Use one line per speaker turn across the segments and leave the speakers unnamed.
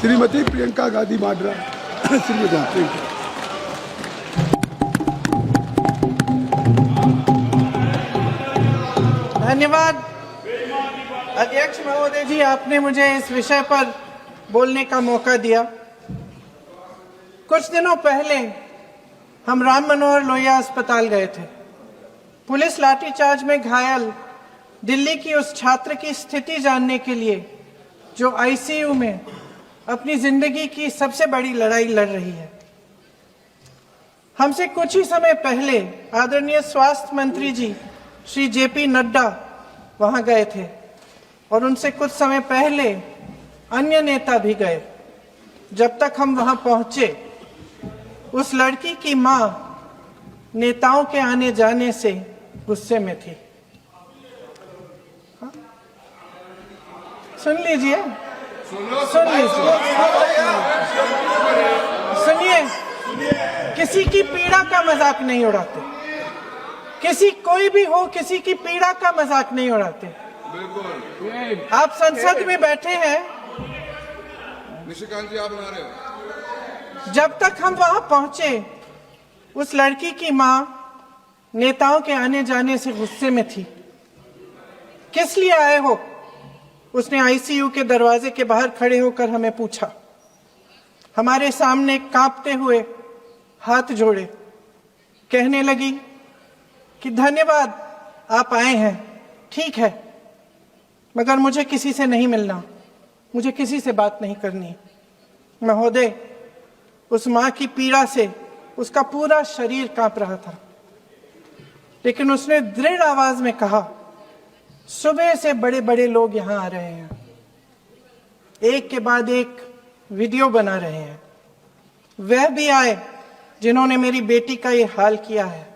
श्रीमती प्रियंका गांधी वाड्रा। श्रीमती
धन्यवाद अध्यक्ष महोदय जी, आपने मुझे इस विषय पर बोलने का मौका दिया। कुछ दिनों पहले हम राम मनोहर लोहिया अस्पताल गए थे। पुलिस लाठीचार्ज में घायल दिल्ली की उस छात्र की स्थिति जानने के लिए जो आईसीयू में अपनी जिंदगी की सबसे बड़ी लड़ाई लड़ रही है। हमसे कुछ ही समय पहले आदरणीय स्वास्थ्य मंत्री जी श्री जेपी नड्डा वहां गए थे और उनसे कुछ समय पहले अन्य नेता भी गए। जब तक हम वहां पहुंचे, उस लड़की की मां नेताओं के आने जाने से गुस्से में थी। सुन लीजिए, सुनिए, किसी की पीड़ा का मजाक नहीं उड़ाते। कोई भी हो, किसी की पीड़ा का मजाक नहीं उड़ाते। आप संसद में बैठे हैं,
निशिकांत जी आप बना रहे हो।
जब तक हम वहां पहुंचे, उस लड़की की मां नेताओं के आने जाने से गुस्से में थी। किस लिए आए हो? उसने आईसीयू के दरवाजे के बाहर खड़े होकर हमें पूछा। हमारे सामने कांपते हुए हाथ जोड़े कहने लगी कि धन्यवाद आप आए हैं, ठीक है, मगर मुझे किसी से नहीं मिलना, मुझे किसी से बात नहीं करनी। महोदय, उस मां की पीड़ा से उसका पूरा शरीर कांप रहा था, लेकिन उसने दृढ़ आवाज में कहा, सुबह से बड़े बड़े लोग यहां आ रहे हैं, एक के बाद एक वीडियो बना रहे हैं। वह भी आए जिन्होंने मेरी बेटी का ये हाल किया है।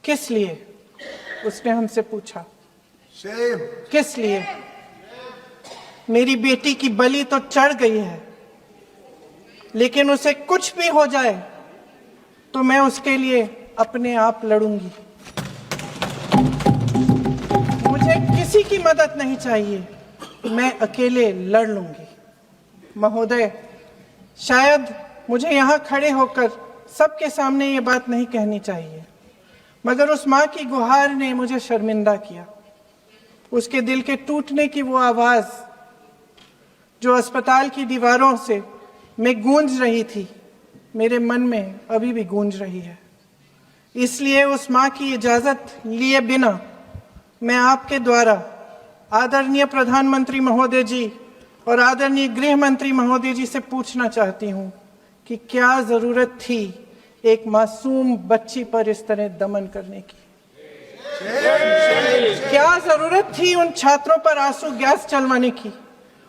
किस लिए? उसने हमसे पूछा। किस लिए? मेरी बेटी की बलि तो चढ़ गई है, लेकिन उसे कुछ भी हो जाए तो मैं उसके लिए अपने आप लड़ूंगी। मुझे किसी की मदद नहीं चाहिए, मैं अकेले लड़ लूंगी। महोदय, शायद मुझे यहां खड़े होकर सबके सामने ये बात नहीं कहनी चाहिए, मगर उस मां की गुहार ने मुझे शर्मिंदा किया। उसके दिल के टूटने की वो आवाज जो अस्पताल की दीवारों से में गूंज रही थी, मेरे मन में अभी भी गूंज रही है। इसलिए उस मां की इजाजत लिए बिना मैं आपके द्वारा आदरणीय प्रधानमंत्री महोदय जी और आदरणीय गृह मंत्री महोदय जी से पूछना चाहती हूं कि क्या जरूरत थी एक मासूम बच्ची पर इस तरह दमन करने की? क्या जरूरत थी उन छात्रों पर आंसू गैस चलवाने की,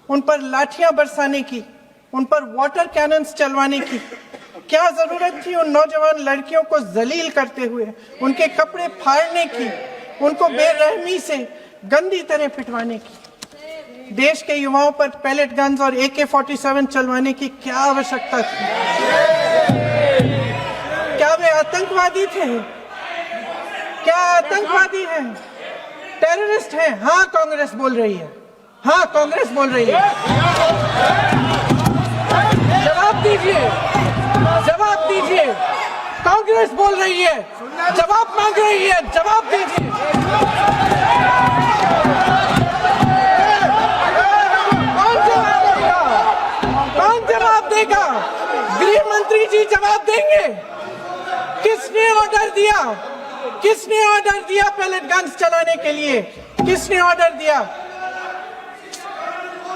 उन पर लाठियां बरसाने की, उन पर वाटर कैनन्स चलवाने की? क्या जरूरत थी उन नौजवान लड़कियों को जलील करते हुए उनके कपड़े फाड़ने की, उनको बेरहमी से गंदी तरह पिटवाने की? देश के युवाओं पर पैलेट गन्स और AK-47 चलवाने की क्या आवश्यकता थी? क्या वे आतंकवादी थे? क्या आतंकवादी हैं? टेररिस्ट हैं? हाँ, कांग्रेस बोल रही है। हाँ, कांग्रेस बोल रही है। जवाब दीजिए, जवाब दीजिए। कांग्रेस बोल रही है, जवाब मांग रही है, जवाब दीजिए। कौन जवाब देगा? गृह मंत्री जी जवाब देंगे। किसने ऑर्डर दिया? किसने ऑर्डर दिया पैलेट गन्स चलाने के लिए? किसने ऑर्डर दिया?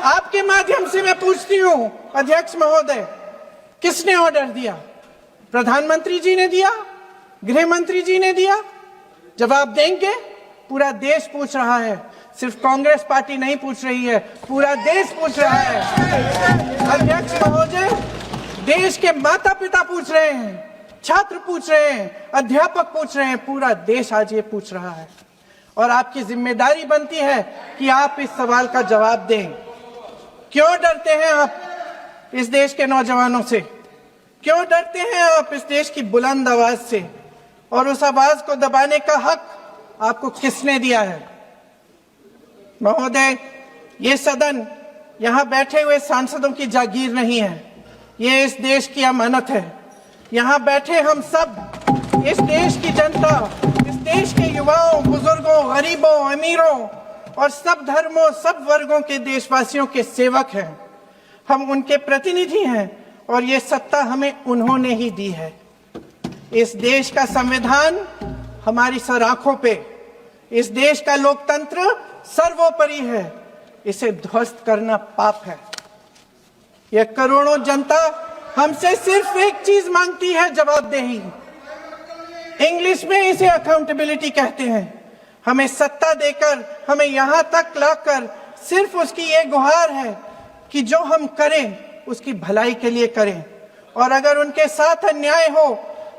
आपके माध्यम से मैं पूछती हूं अध्यक्ष महोदय, किसने ऑर्डर दिया? प्रधानमंत्री जी ने दिया? गृह मंत्री जी ने दिया? जवाब देंगे? पूरा देश पूछ रहा है, सिर्फ कांग्रेस पार्टी नहीं पूछ रही है, पूरा देश पूछ रहा है। अध्यक्ष महोदय, देश के माता पिता पूछ रहे हैं, छात्र पूछ रहे हैं, अध्यापक पूछ रहे हैं, पूरा देश आज ये पूछ रहा है। और आपकी जिम्मेदारी बनती है कि आप इस सवाल का जवाब दें। क्यों डरते हैं आप इस देश के नौजवानों से? क्यों डरते हैं आप इस देश की बुलंद आवाज से? और उस आवाज को दबाने का हक आपको किसने दिया है? महोदय, ये सदन यहाँ बैठे हुए सांसदों की जागीर नहीं है, ये इस देश की अमानत है। यहाँ बैठे हम सब इस देश की जनता, इस देश के युवाओं, बुजुर्गों, गरीबों, अमीरों और सब धर्मों, सब वर्गों के देशवासियों के सेवक हैं। हम उनके प्रतिनिधि हैं और ये सत्ता हमें उन्होंने ही दी है। इस देश का संविधान हमारी सर आंखों पे, इस देश का लोकतंत्र सर्वोपरि है, इसे ध्वस्त करना पाप है। यह करोड़ों जनता हमसे सिर्फ एक चीज मांगती है, जवाबदेही। इंग्लिश में इसे अकाउंटेबिलिटी कहते हैं। हमें सत्ता देकर, हमें यहां तक लाकर सिर्फ उसकी ये गुहार है कि जो हम करें उसकी भलाई के लिए करें, और अगर उनके साथ अन्याय हो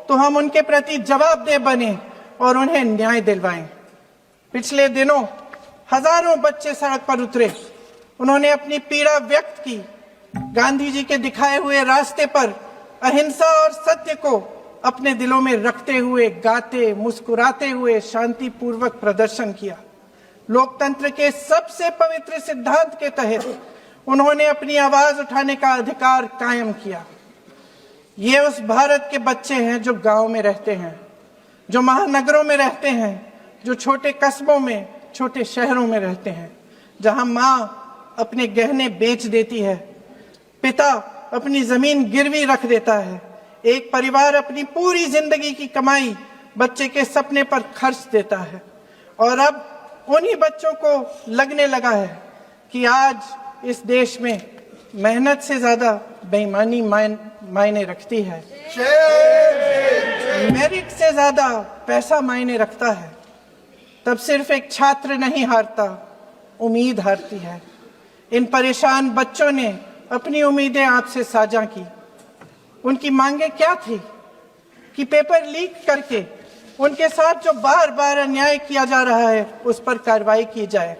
तो हम उनके प्रति जवाबदेह बने और उन्हें न्याय दिलवाएं। पिछले दिनों हजारों बच्चे सड़क पर उतरे, उन्होंने अपनी पीड़ा व्यक्त की। गांधी जी के दिखाए हुए रास्ते पर अहिंसा और सत्य को अपने दिलों में रखते हुए, गाते, मुस्कुराते हुए शांतिपूर्वक प्रदर्शन किया। लोकतंत्र के सबसे पवित्र सिद्धांत के तहत उन्होंने अपनी आवाज उठाने का अधिकार कायम किया। ये उस भारत के बच्चे हैं जो गांव में रहते हैं, जो महानगरों में रहते हैं, जो छोटे कस्बों में, छोटे शहरों में रहते हैं, जहां माँ अपने गहने बेच देती है, पिता अपनी जमीन गिरवी रख देता है, एक परिवार अपनी पूरी जिंदगी की कमाई बच्चे के सपने पर खर्च देता है। और अब उन्हीं बच्चों को लगने लगा है कि आज इस देश में मेहनत से ज्यादा बेईमानी मायने रखती है, मेरिट से ज्यादा पैसा मायने रखता है। तब सिर्फ एक छात्र नहीं हारता, उम्मीद हारती है। इन परेशान बच्चों ने अपनी उम्मीदें आपसे साझा की। उनकी मांगे क्या थी? कि पेपर लीक करके उनके साथ जो बार बार अन्याय किया जा रहा है उस पर कार्रवाई की जाए,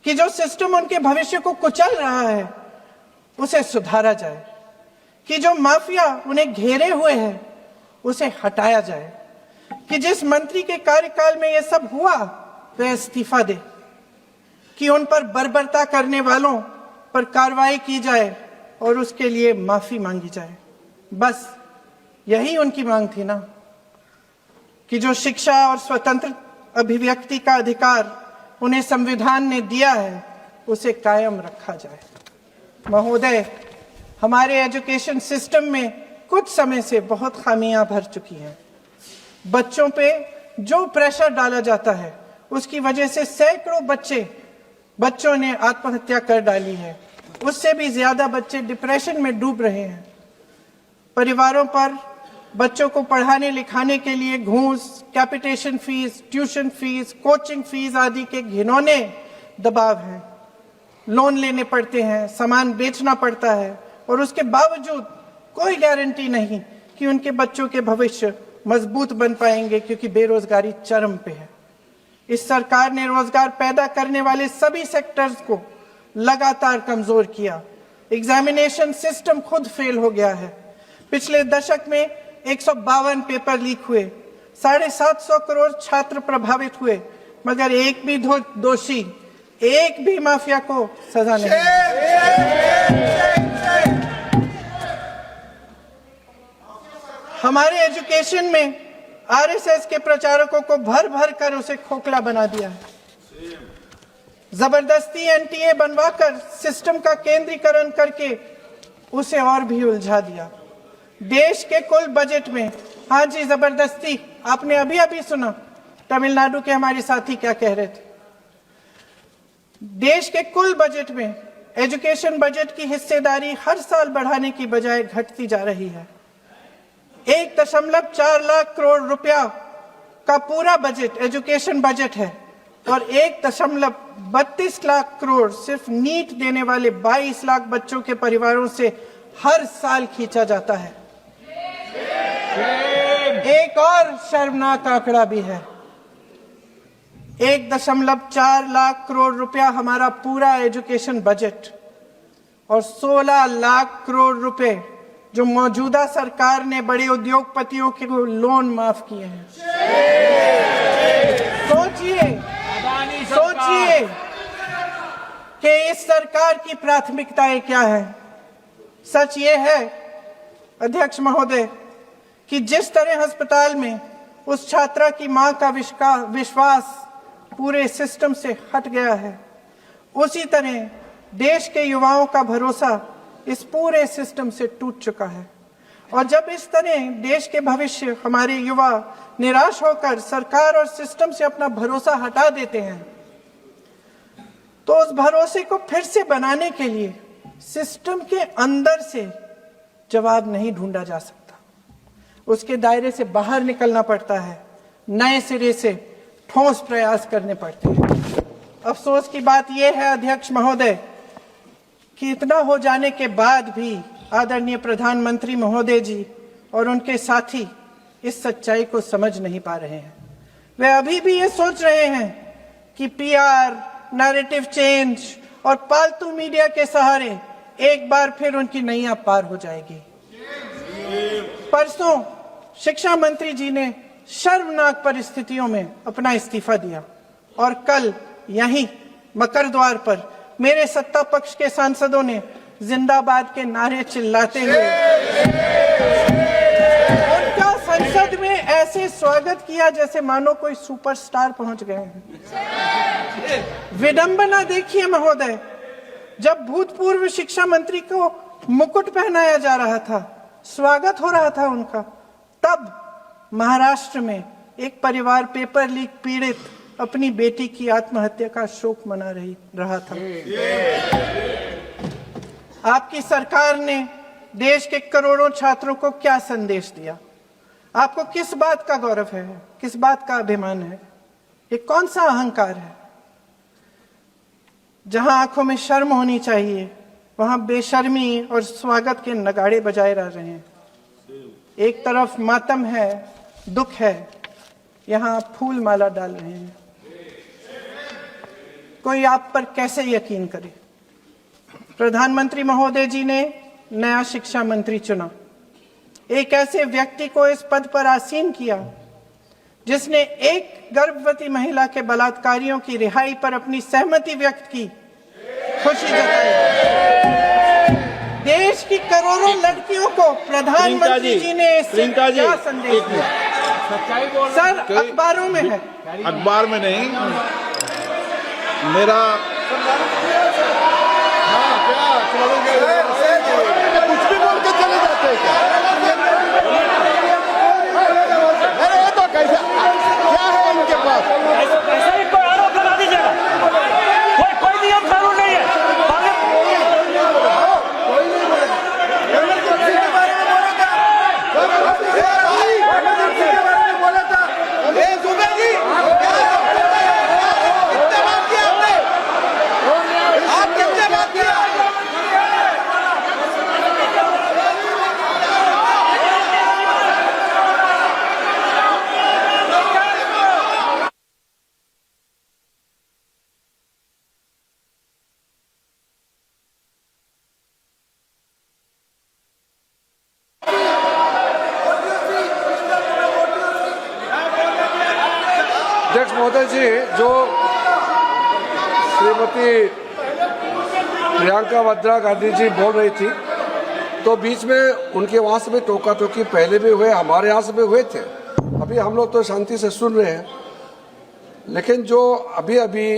कि जो सिस्टम उनके भविष्य को कुचल रहा है उसे सुधारा जाए, कि जो माफिया उन्हें घेरे हुए है उसे हटाया जाए, कि जिस मंत्री के कार्यकाल में यह सब हुआ वह इस्तीफा दे, कि उन पर बर्बरता करने वालों पर कार्रवाई की जाए और उसके लिए माफी मांगी जाए। बस यही उनकी मांग थी ना, कि जो शिक्षा और स्वतंत्र अभिव्यक्ति का अधिकार उन्हें संविधान ने दिया है उसे कायम रखा जाए। महोदय, हमारे एजुकेशन सिस्टम में कुछ समय से बहुत खामियां भर चुकी हैं। बच्चों पे जो प्रेशर डाला जाता है उसकी वजह से सैकड़ों बच्चों ने आत्महत्या कर डाली है। उससे भी ज्यादा बच्चे डिप्रेशन में डूब रहे हैं। परिवारों पर बच्चों को पढ़ाने लिखाने के लिए घूस, capitation fees, tuition fees, coaching fees आदि के घिनौने दबाव हैं। लोन लेने पड़ते हैं, सामान बेचना पड़ता है और उसके बावजूद कोई गारंटी नहीं कि उनके बच्चों के भविष्य मजबूत बन पाएंगे, क्योंकि बेरोजगारी चरम पे है। इस सरकार ने रोजगार पैदा करने वाले सभी सेक्टर्स को लगातार कमजोर किया। एग्जामिनेशन सिस्टम खुद फेल हो गया है। पिछले दशक में 152 पेपर लीक हुए, 750 करोड़ छात्र प्रभावित हुए, मगर एक भी दोषी, एक भी माफिया को सजा नहीं। हमारे एजुकेशन में आरएसएस के प्रचारकों को भर भर कर उसे खोखला बना दिया है। जबरदस्ती एनटीए बनवाकर सिस्टम का केंद्रीकरण करके उसे और भी उलझा दिया। देश के कुल बजट में, हाँ जी जबरदस्ती, आपने अभी अभी सुना तमिलनाडु के हमारे साथी क्या कह रहे थे। देश के कुल बजट में एजुकेशन बजट की हिस्सेदारी हर साल बढ़ाने की बजाय घटती जा रही है। 1.4 लाख करोड़ रुपया का पूरा बजट एजुकेशन बजट है और 1.32 लाख करोड़ सिर्फ नीट देने वाले 22 लाख बच्चों के परिवारों से हर साल खींचा जाता है। एक और शर्मनाक आंकड़ा भी है। 1.4 लाख करोड़ रुपया हमारा पूरा एजुकेशन बजट और 16 लाख करोड़ रुपए जो मौजूदा सरकार ने बड़े उद्योगपतियों के लोन माफ किए हैं। सोचिए कि इस सरकार की प्राथमिकताएं क्या है। सच ये है अध्यक्ष महोदय कि जिस तरह अस्पताल में उस छात्रा की मां का विश्वास पूरे सिस्टम से हट गया है, उसी तरह देश के युवाओं का भरोसा इस पूरे सिस्टम से टूट चुका है। और जब इस तरह देश के भविष्य हमारे युवा निराश होकर सरकार और सिस्टम से अपना भरोसा हटा देते हैं, तो उस भरोसे को फिर से बनाने के लिए सिस्टम के अंदर से जवाब नहीं ढूंढा जा सकता, उसके दायरे से बाहर निकलना पड़ता है, नए सिरे से ठोस प्रयास करने पड़ते हैं। अफसोस की बात यह है अध्यक्ष महोदय कि इतना हो जाने के बाद भी आदरणीय प्रधानमंत्री महोदय जी और उनके साथी इस सच्चाई को समझ नहीं पा रहे हैं। वे अभी भी ये सोच रहे हैं कि पीआर, नैरेटिव चेंज और पालतू मीडिया के सहारे एक बार फिर उनकी नैया पार हो जाएगी। परसों शिक्षा मंत्री जी ने शर्मनाक परिस्थितियों में अपना इस्तीफा दिया और कल यहीं मकर द्वार पर मेरे सत्ता पक्ष के सांसदों ने जिंदाबाद के नारे चिल्लाते हुए उनका संसद में ऐसे स्वागत किया जैसे मानो कोई सुपरस्टार पहुंच गए हैं। विडंबना देखिए महोदय, जब भूतपूर्व शिक्षा मंत्री को मुकुट पहनाया जा रहा था, स्वागत हो रहा था उनका, तब महाराष्ट्र में एक परिवार पेपर लीक पीड़ित अपनी बेटी की आत्महत्या का शोक मना रहा था। आपकी सरकार ने देश के करोड़ों छात्रों को क्या संदेश दिया? आपको किस बात का गौरव है, किस बात का अभिमान है? ये कौन सा अहंकार है? जहां आंखों में शर्म होनी चाहिए वहां बेशर्मी और स्वागत के नगाड़े बजाए रह रहे हैं। एक तरफ मातम है, दुख है, यहां फूल माला डाल रहे हैं। कोई आप पर कैसे यकीन करे? प्रधानमंत्री महोदय जी ने नया शिक्षा मंत्री चुना, एक ऐसे व्यक्ति को इस पद पर आसीन किया जिसने एक गर्भवती महिला के बलात्कारियों की रिहाई पर अपनी सहमति व्यक्त की, खुशी जताई। देश की करोड़ों लड़कियों को प्रधानमंत्री जी ने इससे क्या संदेश दिया? सर, अखबारों में है,
अखबार में नहीं। मेरा कुछ भी बोल के चले जाते हैं क्या? अरे ये तो कैसा क्या है इनके पास?
ऐसा ही कोई आरोप लगा दीजिएगा। कोई नियम कानून नहीं है।
अध्यक्ष महोदय जी, जो श्रीमती प्रियंका वाड्रा गांधी जी बोल रही थी, तो बीच में उनके वहाँ से भी टोका टोकी पहले भी हुए, हमारे यहाँ से भी हुए थे। अभी हम लोग तो शांति से सुन रहे हैं, लेकिन जो अभी अभी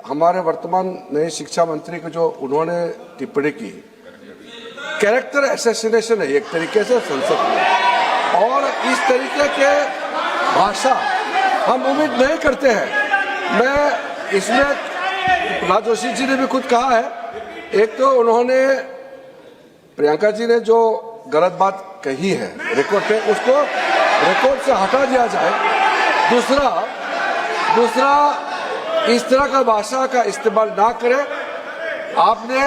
हमारे वर्तमान नए शिक्षा मंत्री को जो उन्होंने टिप्पणी की, कैरेक्टर असैसिनेशन है एक तरीके से संसद में, और इस तरीके के भाषा हम उम्मीद नहीं करते हैं। मैं इसमें प्रहलाद जोशी जी ने भी खुद कहा है, एक तो उन्होंने प्रियंका जी ने जो गलत बात कही है रिकॉर्ड पे, उसको रिकॉर्ड से हटा दिया जाए। दूसरा इस तरह का भाषा का इस्तेमाल ना करें। आपने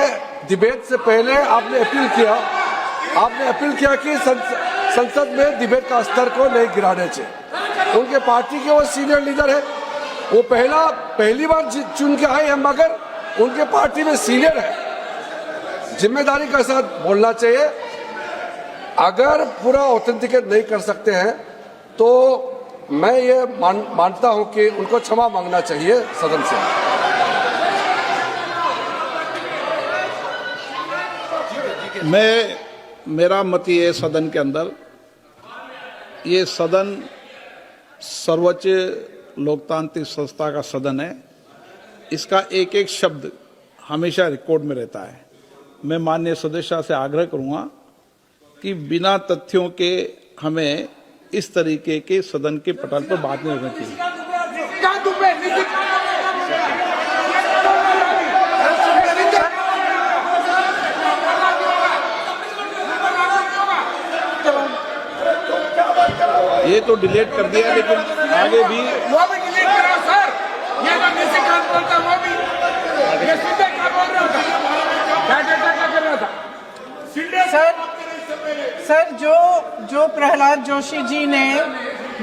डिबेट से पहले आपने अपील किया कि संसद में डिबेट का स्तर को नहीं गिराने चाहिए। उनके पार्टी के वो सीनियर लीडर है, वो पहली बार चुन के आए हैं, मगर उनके पार्टी में सीनियर है। जिम्मेदारी के साथ बोलना चाहिए। अगर पूरा ऑथेंटिकेट नहीं कर सकते हैं तो मैं ये मानता हूं कि उनको क्षमा मांगना चाहिए सदन से।
मेरा मत ये है, सदन के अंदर ये सदन सर्वोच्च लोकतांत्रिक संस्था का सदन है। इसका एक एक शब्द हमेशा रिकॉर्ड में रहता है। मैं माननीय सदस्य से आग्रह करूंगा कि बिना तथ्यों के हमें इस तरीके के सदन के पटल पर बात नहीं करनी चाहिए। ये तो डिलीट कर दिया, लेकिन आगे भी
वो भी डिलीट करो सर। ये जो निशिकांत बोलता वो भी ये सीधे क्या बोल रहा था, क्या कर रहा था
सर जो प्रहलाद जोशी जी ने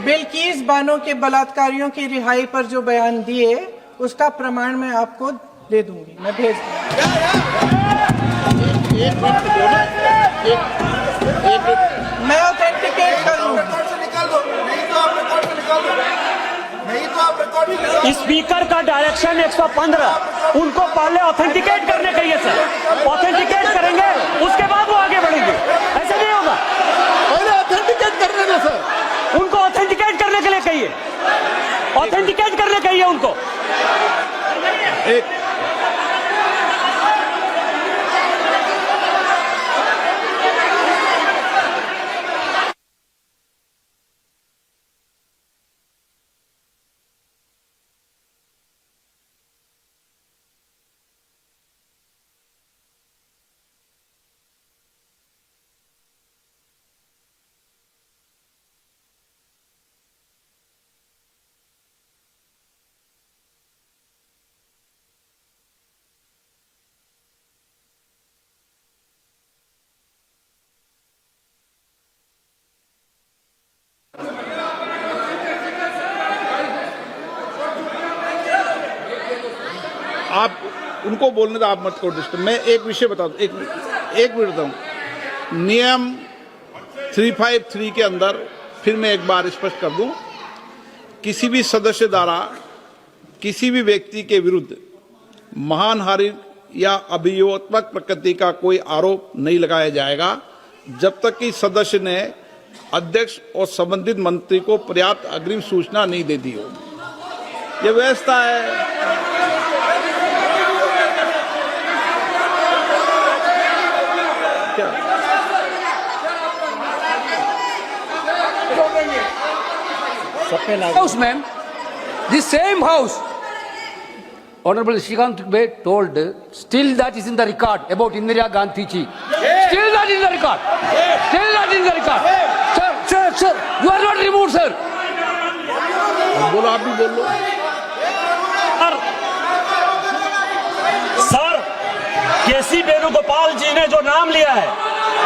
बिल्किस बानो के बलात्कारियों की रिहाई पर जो बयान दिए, उसका प्रमाण मैं आपको दे दूंगी, मैं भेज मैं ऑथेंटिकेट कर लूंगी।
स्पीकर का डायरेक्शन 115, उनको पहले ऑथेंटिकेट करने कहिए सर। ऑथेंटिकेट करेंगे उसके बाद वो आगे बढ़ेंगे, ऐसे नहीं होगा।
पहले ऑथेंटिकेट करने दो सर।
उनको ऑथेंटिकेट करने के लिए कहिए, ऑथेंटिकेट करने कहिए उनको।
आप उनको बोलने दो, आप मत करो डिस्टर्ब। मैं एक विषय बता दूं, एक मिनट बताऊं। नियम 353 के अंदर फिर मैं एक बार स्पष्ट कर दूं, किसी भी सदस्य द्वारा किसी भी व्यक्ति के विरुद्ध मानहानि या अभियोगात्मक प्रकृति का कोई आरोप नहीं लगाया जाएगा जब तक कि सदस्य ने अध्यक्ष और संबंधित मंत्री को पर्याप्त अग्रिम सूचना नहीं दे दी हो। यह व्यवस्था है।
House, ma'am, the same house, Honorable Shrikant Bey told, still that is in the record about Indira Gandhi ji. Still that in the record. Still that in the record. Sir, you are not removed, sir.
बोलो, आप भी बोल लो।
Sir, केसी वेणुगोपाल जी ने जो नाम लिया है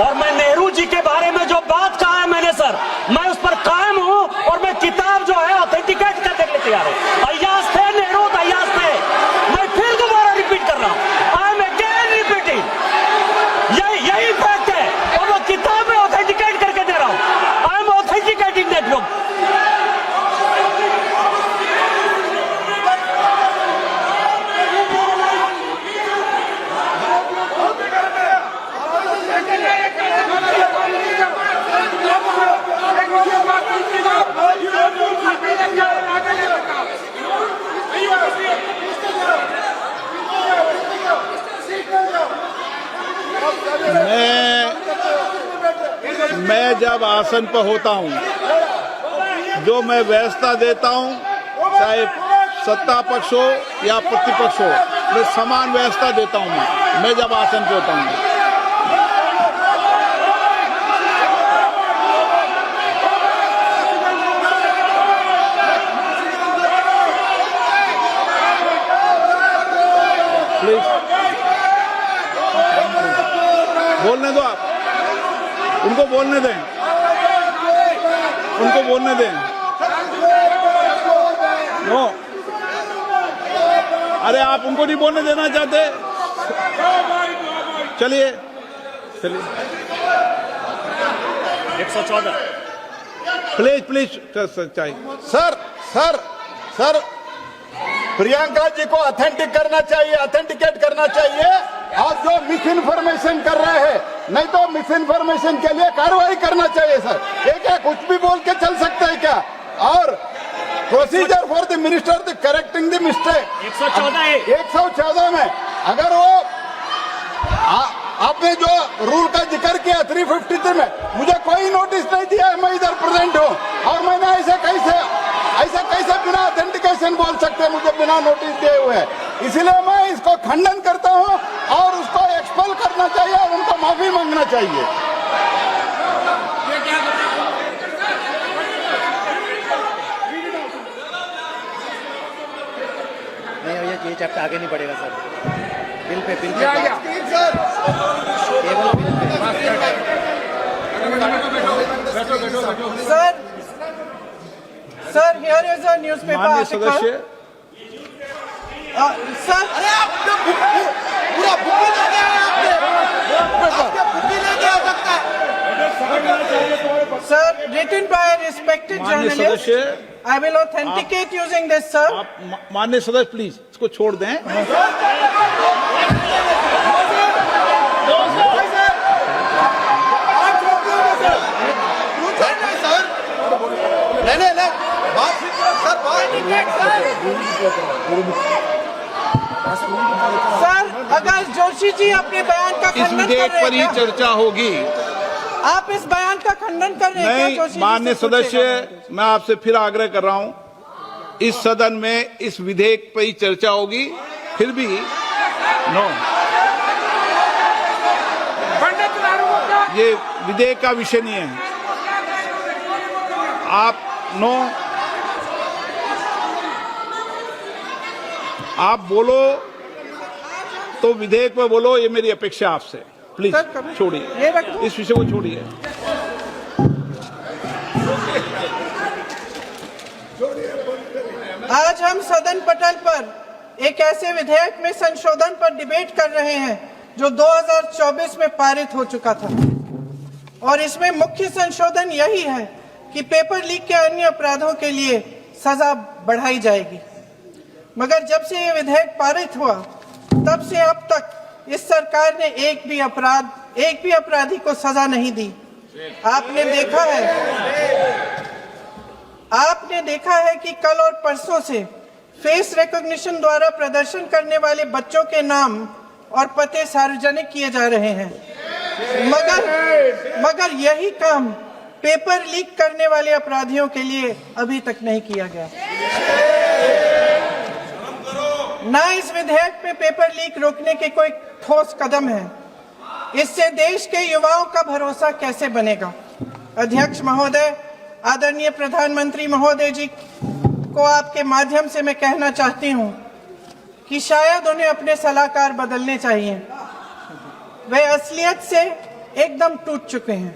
और मैं नेहरू जी के बारे में जो बात कहा है मैंने, सर, मैं उस पर कायम हूं और मैं किताब जो है ऑथेंटिकेट करने के लिए तैयार हूं। अय्याज थे नेहरू, अय्याज थे। मैं फिर दोबारा रिपीट कर रहा हूं, आई एम अगेन रिपीटिंग। यही फैक्ट है और वो किताब में ऑथेंटिकेट करके दे रहा हूं। I am authenticating that book.
मैं जब आसन पर होता हूं, जो मैं व्यवस्था देता हूं, चाहे सत्ता पक्ष हो या प्रतिपक्ष हो, मैं समान व्यवस्था देता हूं। मैं जब आसन पर होता हूं, प्लीज बोलने दो। आप उनको बोलने दें, उनको बोलने दें। नो, अरे आप उनको नहीं बोलने देना चाहते? चलिए
114
प्लीज सच्चाई।
सर प्रियंका जी को ऑथेंटिक करना चाहिए, ऑथेंटिकेट करना चाहिए। और जो मिस इन्फॉर्मेशन कर रहे हैं नहीं तो मिस इन्फॉर्मेशन के लिए कार्रवाई करना चाहिए सर। ये क्या कुछ भी बोल के चल सकता है क्या? और procedure for the minister the correcting the mistake 114 में अगर वो आपने जो रूल का जिक्र किया 353 में, मुझे कोई नोटिस नहीं दिया है, मैं इधर प्रेजेंट हूँ और मैंने ऐसे कैसे बिना ऑथेंटिकेशन बोल सकते हैं मुझे बिना नोटिस दिए हुए? इसलिए मैं इसको खंडन करता हूँ और उसको एक्सपेल करना चाहिए और उनको माफी मांगना चाहिए।
नहीं ये चैप्टर आगे नहीं बढ़ेगा sir. Bill pay
sir here is a newspaper
माननीय सदस्य,
सर
पूरा बुक ले गया आपने, बुक ले गया सकता है
sir written by a respected
माननीय
journalist.
सदस्य,
I will authenticate using this, sir.
आप माननीय सदस्य प्लीज इसको छोड़ दें।
सर अगर जोशी जी अपने बयान का
इस
खंडन कर
विधेयक
रहे
पर ही
हैं,
चर्चा होगी।
आप इस बयान का खंडन कर रहे हैं क्या
नहीं,
जोशी जी?
माननीय
से पूछेगा।
सदस्य, मैं आपसे फिर आग्रह कर रहा हूं, इस सदन में इस विधेयक पर ही चर्चा होगी। फिर भी नो, ये विधेयक का विषय नहीं है। आप नो, आप बोलो तो विधेयक पे बोलो, ये मेरी अपेक्षा आपसे। प्लीज
सर,
छोड़िए,
ये रख दो।
इस विषय को छोड़िए।
आज हम सदन पटल पर एक ऐसे विधेयक में संशोधन पर डिबेट कर रहे हैं जो 2024 में पारित हो चुका था और इसमें मुख्य संशोधन यही है कि पेपर लीक के अन्य अपराधों के लिए सजा बढ़ाई जाएगी। मगर जब से ये विधेयक पारित हुआ तब से अब तक इस सरकार ने एक भी अपराधी को सजा नहीं दी। आपने देखा है कि कल और परसों से फेस रिकॉग्निशन द्वारा प्रदर्शन करने वाले बच्चों के नाम और पते सार्वजनिक किए जा रहे हैं, मगर यही काम पेपर लीक करने वाले अपराधियों के लिए अभी तक नहीं किया गया। ना इस विधेयक में पेपर लीक रोकने के कोई ठोस कदम है। इससे देश के युवाओं का भरोसा कैसे बनेगा? अध्यक्ष महोदय, आदरणीय प्रधानमंत्री महोदय जी को आपके माध्यम से मैं कहना चाहती हूं कि शायद उन्हें अपने सलाहकार बदलने चाहिए। वे असलियत से एकदम टूट चुके हैं।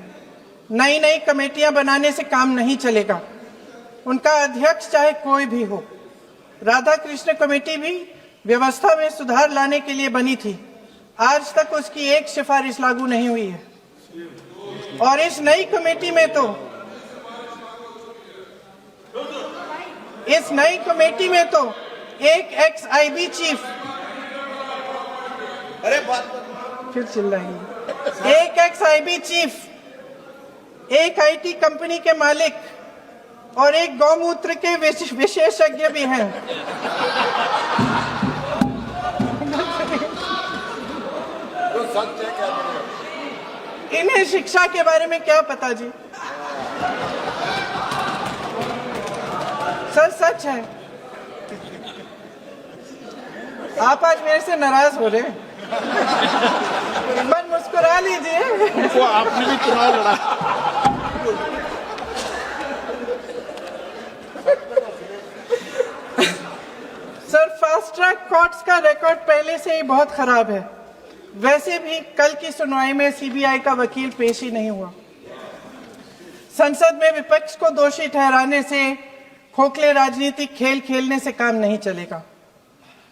नई कमेटियां बनाने से काम नहीं चलेगा। उनका अध्यक्ष चाहे कोई भी हो। राधा कृष्ण कमेटी भी व्यवस्था में सुधार लाने के लिए बनी थी। आज तक उसकी एक सिफारिश लागू नहीं हुई है और इस नई कमेटी में तो एक एक्स-आईबी चीफ, फिर चिल्लाएंगे, एक एक्स-आईबी चीफ, एक आईटी कंपनी के मालिक और एक गौमूत्र के विशेषज्ञ भी हैं। इन्हें शिक्षा के बारे में क्या पता जी? सर सच है। आप आज मेरे से नाराज हो रहे हैं। मन मुस्कुरा लीजिए।
उनको आपने भी चुनाव लड़ा।
सर फास्ट ट्रैक कोर्ट्स का रिकॉर्ड पहले से ही बहुत खराब है। वैसे भी कल की सुनवाई में सीबीआई का वकील पेश ही नहीं हुआ। संसद में विपक्ष को दोषी ठहराने से, खोखले राजनीतिक खेल खेलने से काम नहीं चलेगा।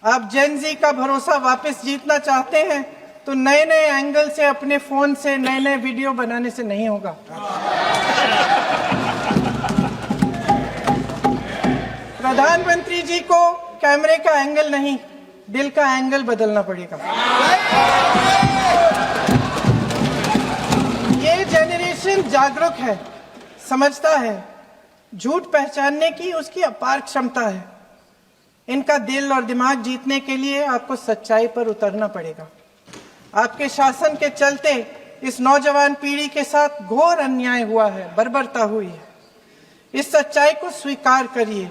आप जेन जी का भरोसा वापस जीतना चाहते हैं तो नए एंगल से अपने फोन से नए वीडियो बनाने से नहीं होगा। प्रधानमंत्री जी को कैमरे का एंगल नहीं, दिल का एंगल बदलना पड़ेगा। जागरूक है, समझता है, झूठ पहचानने की उसकी अपार क्षमता है। इनका दिल और दिमाग जीतने के लिए आपको सच्चाई पर उतरना पड़ेगा। आपके शासन के चलते इस नौजवान पीढ़ी के साथ घोर अन्याय हुआ है, बर्बरता हुई है। इस सच्चाई को स्वीकार करिए।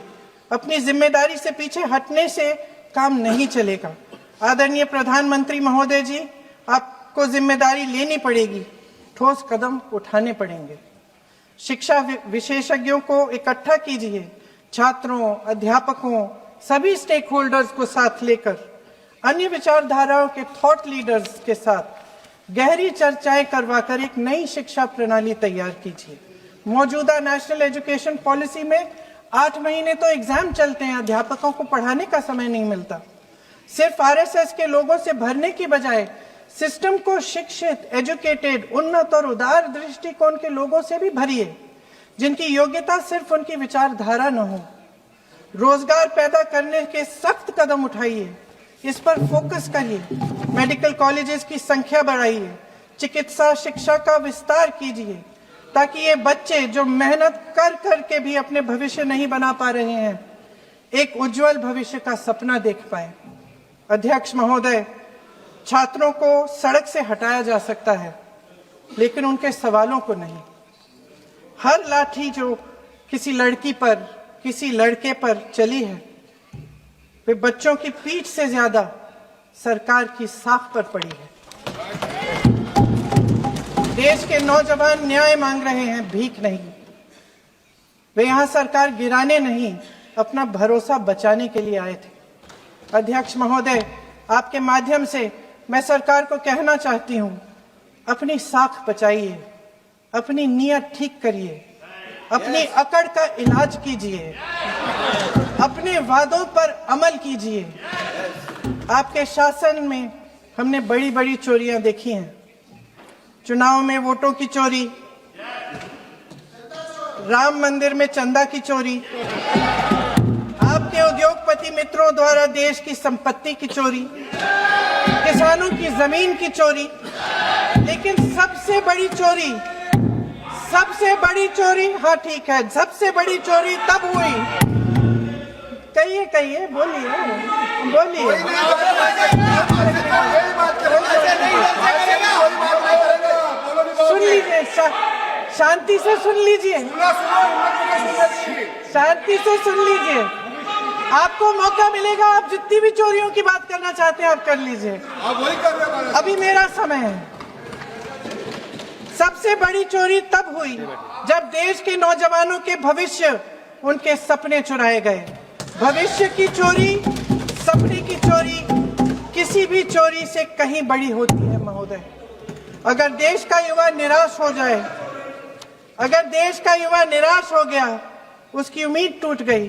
अपनी जिम्मेदारी से पीछे हटने से काम नहीं चलेगा। आदरणीय प्रधानमंत्री महोदय जी, आपको जिम्मेदारी लेनी पड़ेगी, ठोस कदम उठाने पड़ेंगे। शिक्षा विशेषज्ञों को इकट्ठा कीजिए, छात्रों, अध्यापकों, सभी स्टेक होल्डर्स को साथ लेकर, अन्य विचारधाराओं के थॉट लीडर्स के साथ गहरी चर्चाएं करवाकर एक नई शिक्षा प्रणाली तैयार कीजिए। मौजूदा नेशनल एजुकेशन पॉलिसी में 8 महीने तो एग्जाम चलते हैं, अध्यापकों को पढ़ाने का समय नहीं मिलता। सिर्फ आरएसएस के लोगों से भरने की बजाय सिस्टम को शिक्षित, एजुकेटेड, उन्नत और उदार दृष्टिकोण के लोगों से भी भरिए, जिनकी योग्यता सिर्फ उनकी विचारधारा न हो। रोजगार पैदा करने के सख्त कदम उठाइए, इस पर फोकस करिए। मेडिकल कॉलेजेस की संख्या बढ़ाइए, चिकित्सा शिक्षा का विस्तार कीजिए, ताकि ये बच्चे जो मेहनत कर करके भी अपने भविष्य नहीं बना पा रहे हैं, एक उज्जवल भविष्य का सपना देख पाए। अध्यक्ष महोदय, छात्रों को सड़क से हटाया जा सकता है, लेकिन उनके सवालों को नहीं। हर लाठी जो किसी लड़की पर, किसी लड़के पर चली है, वे बच्चों की पीठ से ज्यादा सरकार की साख पर पड़ी है। देश के नौजवान न्याय मांग रहे हैं, भीख नहीं। वे यहां सरकार गिराने नहीं, अपना भरोसा बचाने के लिए आए थे। अध्यक्ष महोदय, आपके माध्यम से मैं सरकार को कहना चाहती हूं, अपनी साख बचाइए, अपनी नीयत ठीक करिए, अपनी अकड़ का इलाज कीजिए, अपने वादों पर अमल कीजिए। आपके शासन में हमने बड़ी बड़ी चोरियां देखी हैं। चुनाव में वोटों की चोरी, राम मंदिर में चंदा की चोरी, आपके उद्योगपति मित्रों द्वारा देश की संपत्ति की चोरी, किसानों की जमीन की चोरी, लेकिन सबसे बड़ी चोरी, हाँ ठीक है, सबसे बड़ी चोरी तब हुई। कहिए, बोलिए। सुन लीजिए, शांति से सुन लीजिए, शांति से सुन लीजिए। आपको मौका मिलेगा, आप जितनी भी चोरियों की बात करना चाहते हैं आप कर लीजिए, अभी मेरा समय है। सबसे बड़ी चोरी तब हुई जब देश के नौजवानों के भविष्य, उनके सपने चुराए गए। भविष्य की चोरी, सपने की चोरी किसी भी चोरी से कहीं बड़ी होती है महोदय। अगर देश का युवा निराश हो जाए, अगर देश का युवा निराश हो गया, उसकी उम्मीद टूट गई,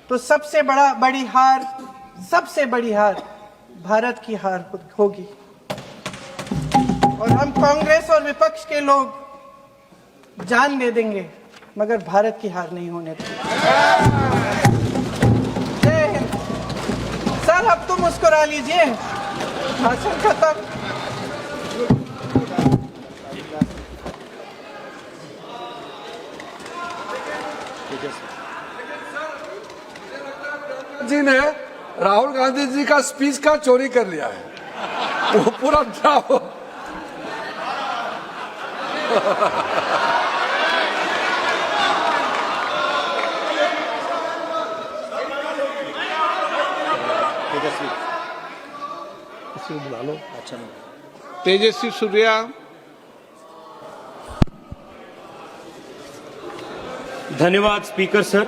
तो सबसे बड़ी हार भारत की हार होगी। और हम कांग्रेस और विपक्ष के लोग जान दे देंगे, मगर भारत की हार नहीं होने देंगे। जय हिंद। सर, अब तो मुस्कुरा लीजिए, भाषण खत्म।
जी ने राहुल गांधी जी का स्पीच का चोरी कर लिया है, वो पूरा ड्रामा।
तेजस्वी सूर्या।
धन्यवाद स्पीकर सर।